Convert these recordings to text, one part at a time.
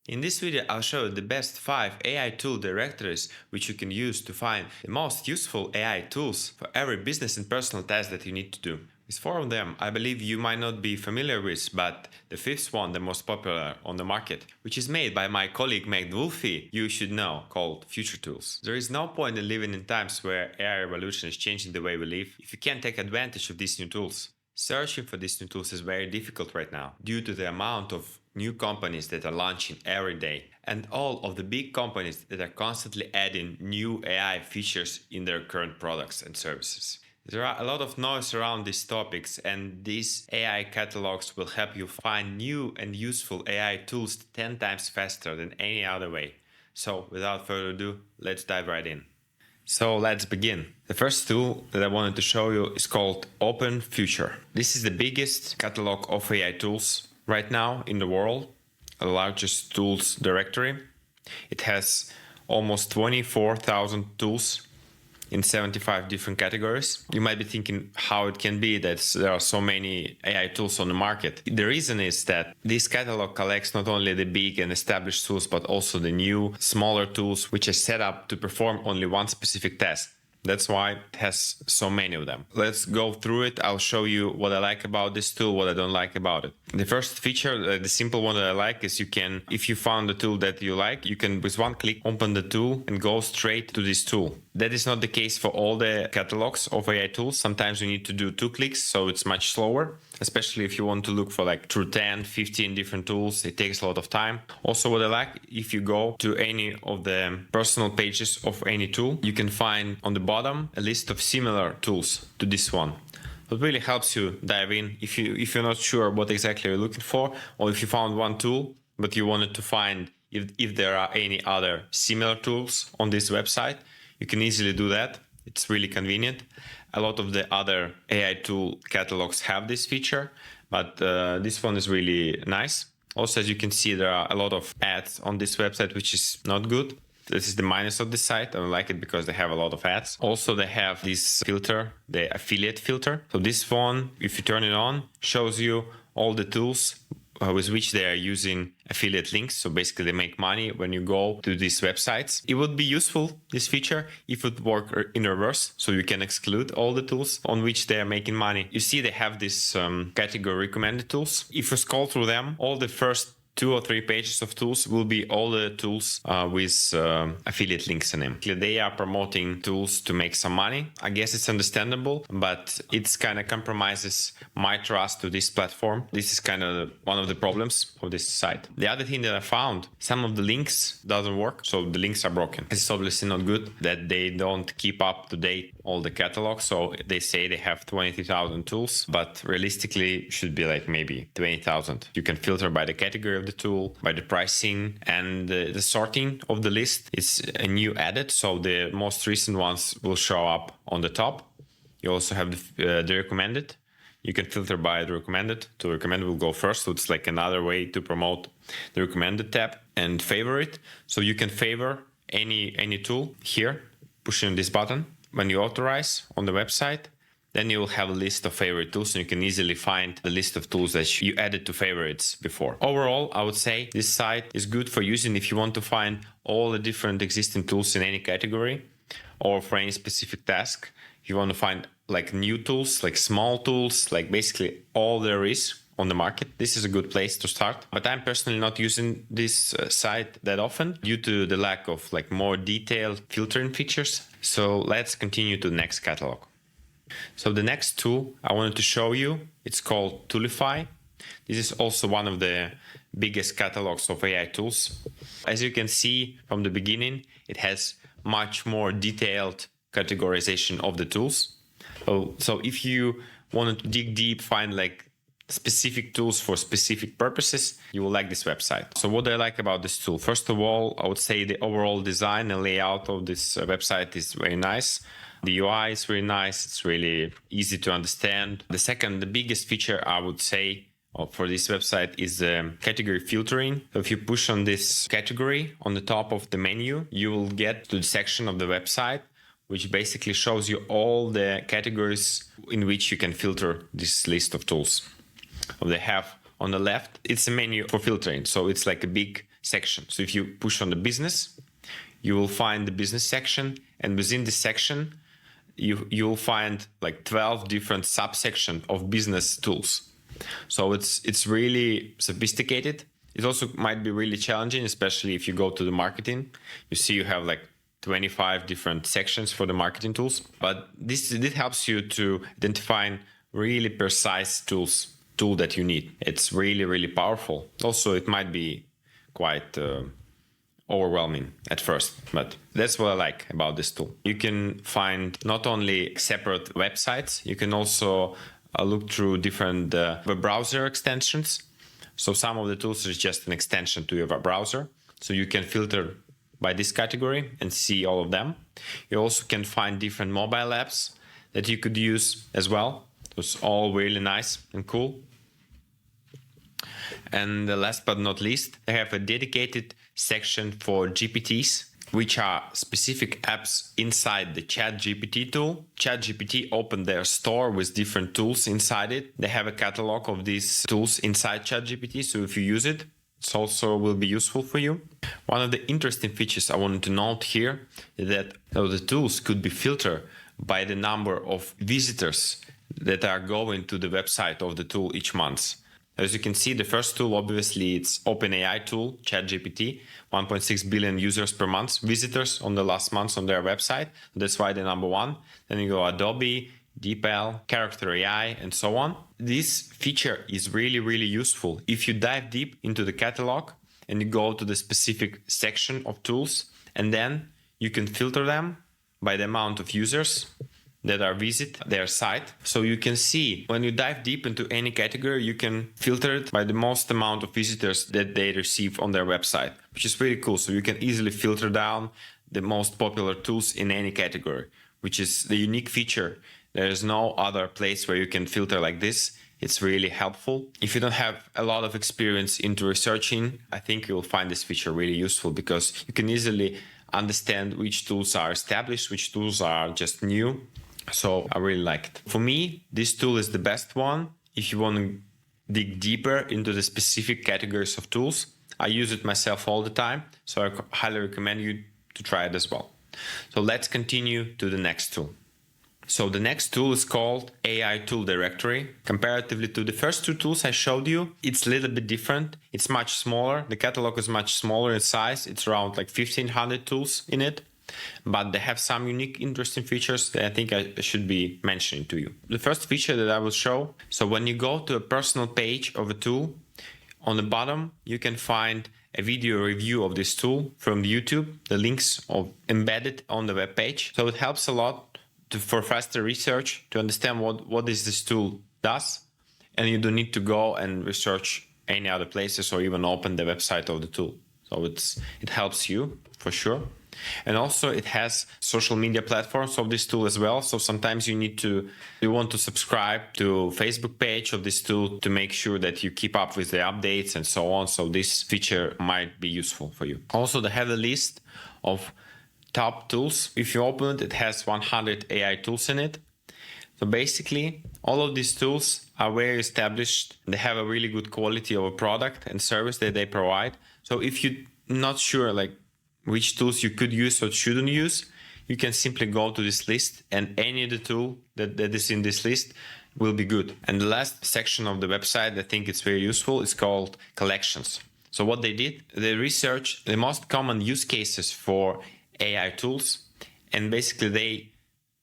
In this video, I'll show you the best 5 AI tool directories which you can use to find the most useful AI tools for every business and personal task that you need to do. With 4 of them, I believe you might not be familiar with, but the 5th one, the most popular on the market, which is made by my colleague Matt Wolfe, you should know, called Future Tools. There is no point in living in times where AI revolution is changing the way we live if you can't take advantage of these new tools. Searching for these new tools is very difficult right now due to the amount of new companies that are launching every day and all of the big companies that are constantly adding new AI features in their current products and services. There are a lot of noise around these topics, and these AI catalogs will help you find new and useful AI tools 10 times faster than any other way. So without further ado, let's dive right in. So let's begin. The first tool that I wanted to show you is called Open Future. This is the biggest catalog of AI tools right now in the world, the largest tools directory. It has almost 24,000 tools in 75 different categories. You might be thinking how it can be that there are so many AI tools on the market. The reason is that this catalog collects not only the big and established tools, but also the new, smaller tools which are set up to perform only one specific task. That's why it has so many of them. Let's go through it. I'll show you what I like about this tool, what I don't like about it. The first feature, the simple one that I like, is you can, if you found the tool that you like, you can with one click open the tool and go straight to this tool. That is not the case for all the catalogs of AI tools. Sometimes you need to do 2 clicks, so it's much slower, especially if you want to look for like through 10, 15 different tools. It takes a lot of time. Also, what I like, if you go to any of the personal pages of any tool, you can find on the bottom a list of similar tools to this one. It really helps you dive in if you're not sure what exactly you're looking for, or if you found one tool but you wanted to find if there are any other similar tools on this website. You can easily do that. It's really convenient. A lot of the other AI tool catalogs have this feature, but this one is really nice. Also, as you can see, there are a lot of ads on this website, which is not good. This is the minus of the site. I don't like it because they have a lot of ads. Also, they have this filter, the affiliate filter. So this one, if you turn it on, shows you all the tools with which they are using affiliate links. So basically they make money when you go to these websites. It would be useful, this feature, if it worked in reverse. So you can exclude all the tools on which they are making money. You see they have this category recommended tools. If you scroll through them, all the first 2 or 3 pages of tools will be all the tools with affiliate links in them. They are promoting tools to make some money. I guess it's understandable, but it's kind of compromises my trust to this platform. This is kind of one of the problems of this site. The other thing that I found, some of the links doesn't work, so the links are broken. It's obviously not good that they don't keep up to date all the catalogs. So they say they have 20,000 tools, but realistically should be like maybe 20,000. You can filter by the category of the tool, by the pricing, and the sorting of the list is a new added. So the most recent ones will show up on the top. You also have the recommended. You can filter by the recommended. The recommended will go first. So it's like another way to promote the recommended tab, and favorite. So you can favor any tool here, pushing this button. When you authorize on the website, then you will have a list of favorite tools, and you can easily find the list of tools that you added to favorites before. Overall, I would say this site is good for using if you want to find all the different existing tools in any category or for any specific task. If you want to find like new tools, like small tools, like basically all there is on the market, this is a good place to start. But I'm personally not using this site that often due to the lack of like more detailed filtering features. So let's continue to the next catalog. So the next tool I wanted to show you, it's called Toolify. This is also one of the biggest catalogs of AI tools. As you can see from the beginning, it has much more detailed categorization of the tools. So if you wanted to dig deep, find like specific tools for specific purposes, you will like this website. So what I like about this tool, first of all, I would say the overall design and layout of this website is very nice. The UI is really nice. It's really easy to understand. The biggest feature I would say for this website is the category filtering. So if you push on this category on the top of the menu, you will get to the section of the website which basically shows you all the categories in which you can filter this list of tools. They have on the left, it's a menu for filtering. So it's like a big section. So if you push on the business, you will find the business section, and within this section, you'll find like 12 different subsections of business tools. So it's really sophisticated. It also might be really challenging, especially if you go to the marketing. You see you have like 25 different sections for the marketing tools, but this helps you to identify really precise tool that you need. It's really, really powerful. Also, it might be quite overwhelming at first, but that's what I like about this tool. You can find not only separate websites, you can also look through different web browser extensions. So some of the tools is just an extension to your web browser. So you can filter by this category and see all of them. You also can find different mobile apps that you could use as well. It's all really nice and cool. And last but not least, they have a dedicated section for GPTs, which are specific apps inside the ChatGPT tool. ChatGPT opened their store with different tools inside it. They have a catalog of these tools inside ChatGPT, so if you use it, it also will be useful for you. One of the interesting features I wanted to note here is that the tools could be filtered by the number of visitors that are going to the website of the tool each month. As you can see, the first tool, obviously, it's OpenAI tool, ChatGPT, 1.6 billion users per month, visitors on the last month on their website. That's why they're number one. Then you go Adobe, DeepL, Character AI, and so on. This feature is really, really useful. If you dive deep into the catalog and you go to the specific section of tools, and then you can filter them by the amount of users that are visit their site. So you can see when you dive deep into any category, you can filter it by the most amount of visitors that they receive on their website, which is really cool. So you can easily filter down the most popular tools in any category, which is the unique feature. There is no other place where you can filter like this. It's really helpful. If you don't have a lot of experience into researching, I think you'll find this feature really useful because you can easily understand which tools are established, which tools are just new. So I really like it. For me, this tool is the best one. If you want to dig deeper into the specific categories of tools, I use it myself all the time. So I highly recommend you to try it as well. So let's continue to the next tool. So the next tool is called AI Tool Directory. Comparatively to the first two tools I showed you, it's a little bit different. It's much smaller. The catalog is much smaller in size. It's around like 1,500 tools in it. But they have some unique, interesting features that I think I should be mentioning to you. The first feature that I will show, so when you go to a personal page of a tool, on the bottom, you can find a video review of this tool from YouTube. The links are embedded on the web page. So it helps a lot for faster research, to understand what this tool does. And you don't need to go and research any other places or even open the website of the tool. So it helps you for sure. And also it has social media platforms of this tool as well. So sometimes you want to subscribe to Facebook page of this tool to make sure that you keep up with the updates and so on. So this feature might be useful for you. Also, they have a list of top tools. If you open it, it has 100 AI tools in it. So basically, all of these tools are very established. They have a really good quality of a product and service that they provide. So if you're not sure which tools you could use or shouldn't use, you can simply go to this list, and any of the tool that is in this list will be good. And the last section of the website, I think it's very useful, is called collections. So what they did, they researched the most common use cases for AI tools, and basically they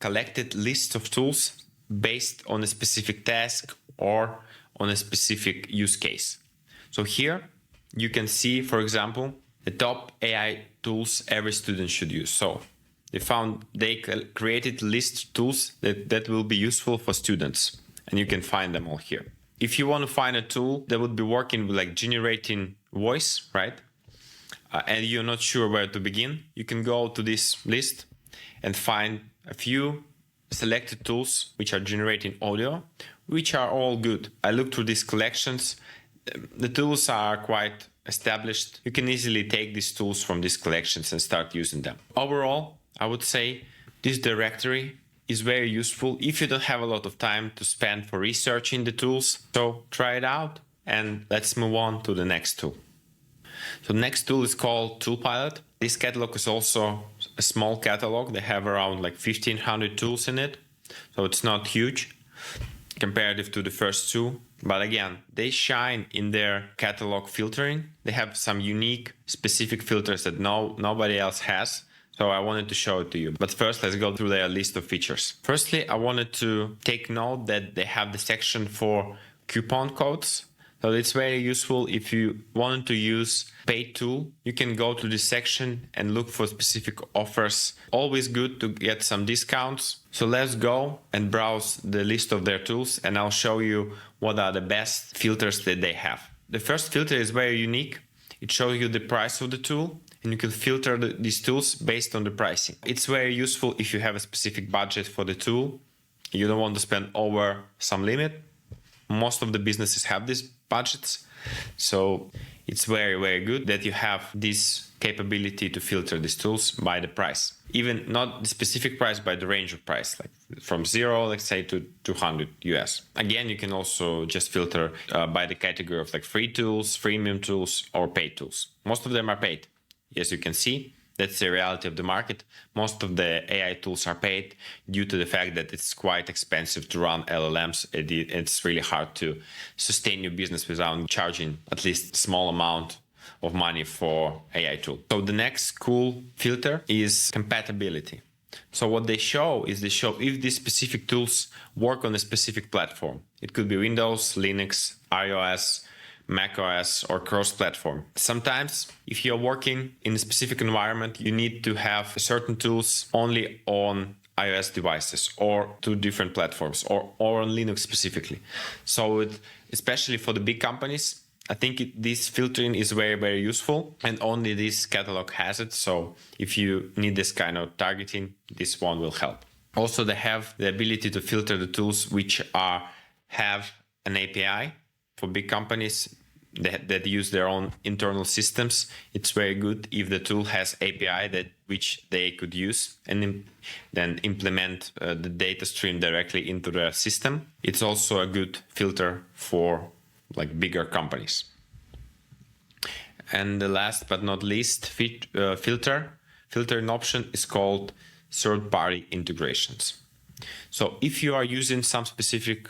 collected lists of tools based on a specific task or on a specific use case. So here you can see, for example, the top AI tools every student should use. So they created list tools that will be useful for students, and you can find them all here. If you want to find a tool that would be working with generating voice, right? And you're not sure where to begin, you can go to this list and find a few selected tools which are generating audio, which are all good. I looked through these collections. The tools are quite established. You can easily take these tools from these collections and start using them. Overall, I would say this directory is very useful if you don't have a lot of time to spend for researching the tools. So try it out, and let's move on to the next tool. So the next tool is called Toolpilot. This catalog is also a small catalog. They have around like 1,500 tools in it. So it's not huge comparative to the first two. But again, they shine in their catalog filtering. They have some unique specific filters that nobody else has. So I wanted to show it to you. But first, let's go through their list of features. Firstly, I wanted to take note that they have the section for coupon codes. So it's very useful if you wanted to use paid tool. You can go to this section and look for specific offers. Always good to get some discounts. So let's go and browse the list of their tools, and I'll show you what are the best filters that they have. The first filter is very unique. It shows you the price of the tool, and you can filter these tools based on the pricing. It's very useful if you have a specific budget for the tool. You don't want to spend over some limit. Most of the businesses have these budgets. So it's very, very good that you have this capability to filter these tools by the price. Even not the specific price, but the range of price, like from 0, let's say, to 200 US. Again, you can also just filter by the category of like free tools, freemium tools, or paid tools. Most of them are paid. As you can see, that's the reality of the market. Most of the AI tools are paid due to the fact that it's quite expensive to run LLMs. It's really hard to sustain your business without charging at least a small amount of money for AI tool. So the next cool filter is compatibility. So what they show is if these specific tools work on a specific platform. It could be Windows, Linux, iOS, macOS, or cross-platform. Sometimes, if you're working in a specific environment, you need to have certain tools only on iOS devices or two different platforms or on Linux specifically. So especially for the big companies, I think this filtering is very, very useful, and only this catalog has it. So if you need this kind of targeting, this one will help. Also, they have the ability to filter the tools which have an API. For big companies that use their own internal systems, it's very good if the tool has API which they could use and then implement the data stream directly into their system. It's also a good filter for like bigger companies. And the last but not least filtering option is called third-party integrations. So if you are using some specific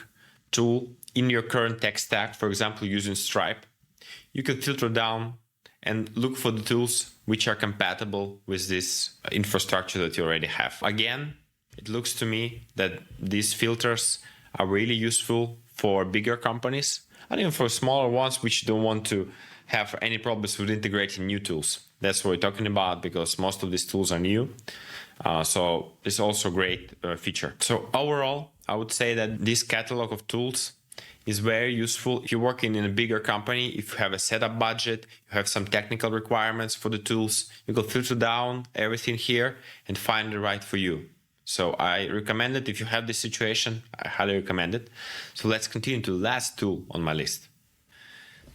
tool in your current tech stack, for example, using Stripe, you can filter down and look for the tools which are compatible with this infrastructure that you already have. Again, it looks to me that these filters are really useful for bigger companies, and even for smaller ones which don't want to have any problems with integrating new tools. That's what we're talking about, because most of these tools are new. So it's also a great feature. So overall, I would say that this catalog of tools is very useful if you're working in a bigger company. If you have a setup budget, you have some technical requirements for the tools, you can filter down everything here and find the right for you. So I recommend it. If you have this situation, I highly recommend it. So let's continue to the last tool on my list.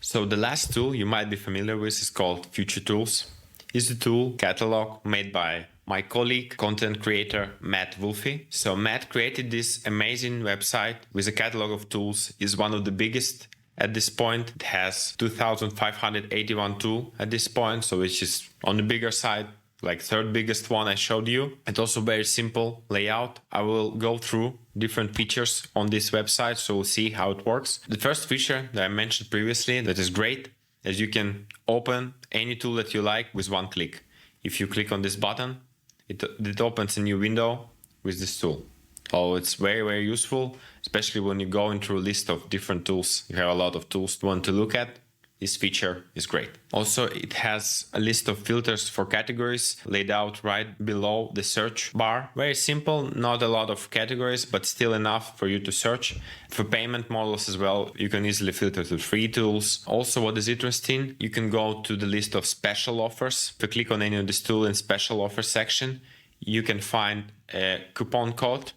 So the last tool you might be familiar with is called Future Tools. It's a tool catalog made by my colleague, content creator, Matt Wolfe. So Matt created this amazing website with a catalog of tools. It's one of the biggest at this point. It has 2,581 tools at this point, so which is on the bigger side, like third biggest one I showed you. And also very simple layout. I will go through different features on this website, so we'll see how it works. The first feature that I mentioned previously that is great is you can open any tool that you like with one click. If you click on this button, it opens a new window with this tool. So it's very, very useful, especially when you go into a list of different tools. You have a lot of tools you want to look at. This feature is great. Also, it has a list of filters for categories laid out right below the search bar. Very simple, not a lot of categories, but still enough for you to search. For payment models as well, you can easily filter to free tools. Also, what is interesting, you can go to the list of special offers. If you click on any of this tool in special offers section, you can find a coupon code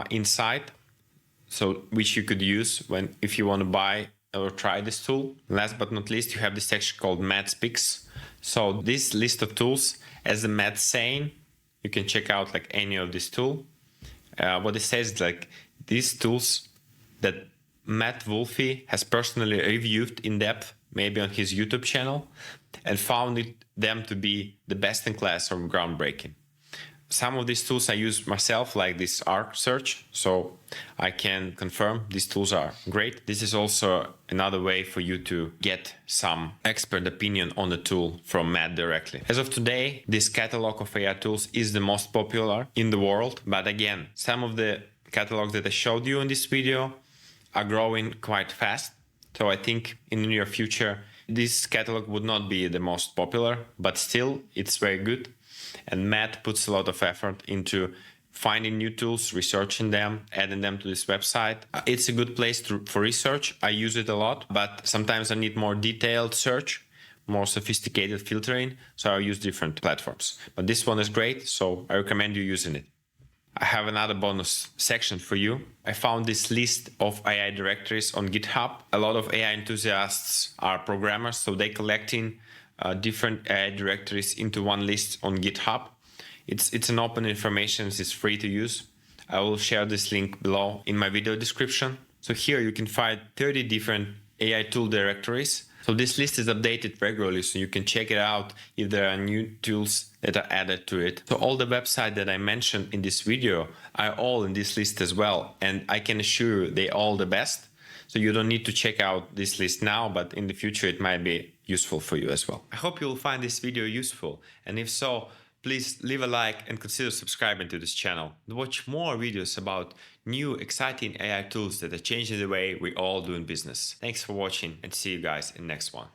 inside, so which you could use if you want to buy or try this tool. Last but not least, you have this section called Matt's Picks. So this list of tools, as the Matt saying, you can check out like any of this tool. What it says is like these tools that Matt Wolfe has personally reviewed in depth maybe on his YouTube channel, and found them to be the best in class or groundbreaking. Some of these tools I use myself, like this Arc search, so I can confirm these tools are great. This is also another way for you to get some expert opinion on the tool from Matt directly. As of today, this catalog of AI tools is the most popular in the world. But again, some of the catalogs that I showed you in this video are growing quite fast. So I think in the near future, this catalog would not be the most popular, but still it's very good. And Matt puts a lot of effort into finding new tools, researching them, adding them to this website. It's a good place for research. I use it a lot, but sometimes I need more detailed search, more sophisticated filtering. So I use different platforms. But this one is great, so I recommend you using it. I have another bonus section for you. I found this list of AI directories on GitHub. A lot of AI enthusiasts are programmers, so they're collecting different AI directories into one list on GitHub. It's an open information, it's free to use. I will share this link below in my video description. So here you can find 30 different AI tool directories. So this list is updated regularly, so you can check it out if there are new tools that are added to it. So all the websites that I mentioned in this video are all in this list as well, and I can assure you they're all the best. So you don't need to check out this list now, but in the future it might be useful for you as well. I hope you'll find this video useful, and if so, please leave a like and consider subscribing to this channel and watch more videos about new exciting AI tools that are changing the way we all do in business. Thanks for watching, and see you guys in the next one.